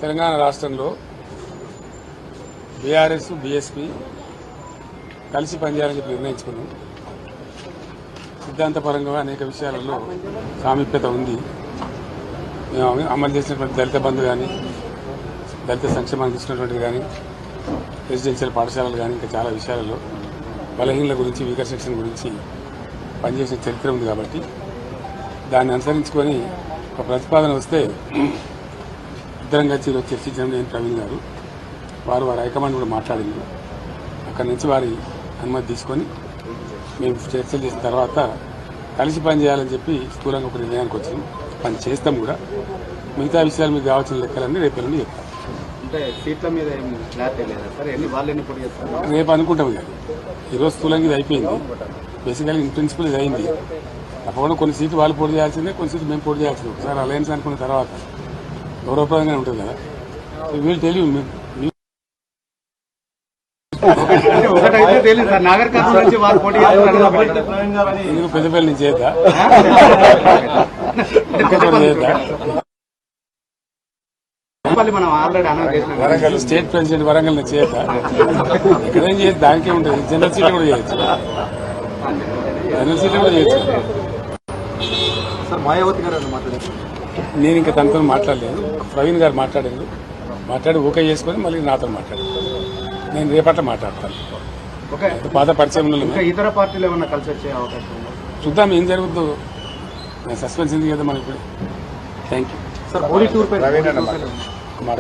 తెలంగాణ రాష్ట్రంలో BRS BSP కలిసి పనిచేయాలని చెప్పి నిర్ణయించుకున్నాం. సిద్ధాంతపరంగా అనేక విషయాలలో సామీప్యత ఉంది. మేము అమలు చేసినటువంటి దళిత బంధు కానీ, దళిత సంక్షేమానికి ఇచ్చినటువంటిది కానీ, రెసిడెన్షియల్ పాఠశాలలు కానీ, ఇంకా చాలా విషయాలలో బలహీనల గురించి, వీకర్ సెక్షన్ గురించి పనిచేసిన చరిత్ర ఉంది. కాబట్టి దాన్ని అనుసరించుకొని ఒక ప్రతిపాదన వస్తే ఇద్దరం కలిసి ఈరోజు చర్చించడం నేను ప్రవీణ్ గారు వారు హైకమాండ్ కూడా మాట్లాడింది. అక్కడి నుంచి వారి అనుమతి తీసుకొని మేము చర్చలు చేసిన తర్వాత కలిసి పనిచేయాలని చెప్పి స్థూలంగా ఒక నిర్ణయానికి వచ్చింది. పని చేస్తాం కూడా. మిగతా విషయాలు మీకు కావాల్సిన లెక్కలన్నీ రేపు ఎల్లుండి చెప్తాం. రేపు అనుకుంటాం కదా. ఈరోజు స్థూలంగా ఇది అయిపోయింది. బేసికల్గా ఇన్ ప్రిన్సిపల్ ఇది అయింది. తప్పకుండా కొన్ని సీట్లు వాళ్ళు పోటీ చేయాల్సిందే, కొన్ని సీట్లు మేము పోటీ చేయాల్సిందే. ఒకసారి అలయన్స్ అనుకున్న తర్వాత గౌరవప్రదంగానే ఉంటుంది కదా. వీళ్ళు తెలియదు పెద్దపల్లి నుంచి చేద్దా వరంగల్ స్టేట్ ప్రెసిడెంట్ వరంగల్ నుంచి చేద్దా ఎక్కడేం చేయదు. దానికే ఉంటుంది. జనరల్ సీట్లు కూడా చేయొచ్చు. జనరల్ సీట్లు కూడా చేయొచ్చు. నేను ఇంకా తనతో మాట్లాడలేదు. ప్రవీణ్ గారు మాట్లాడి ఓకే చేసుకుని మళ్ళీ నాతో మాట్లాడారు. నేను రేపట్ల మాట్లాడతాను. పాత పరిచయం ఇతర పార్టీలు ఏమన్నా కలిసి వచ్చే అవకాశం చూద్దాం ఏం జరుగుతుందో. నేను సస్పెన్స్ ఉంది కదా మనకి. Thank you sir. Modi tour పై మాట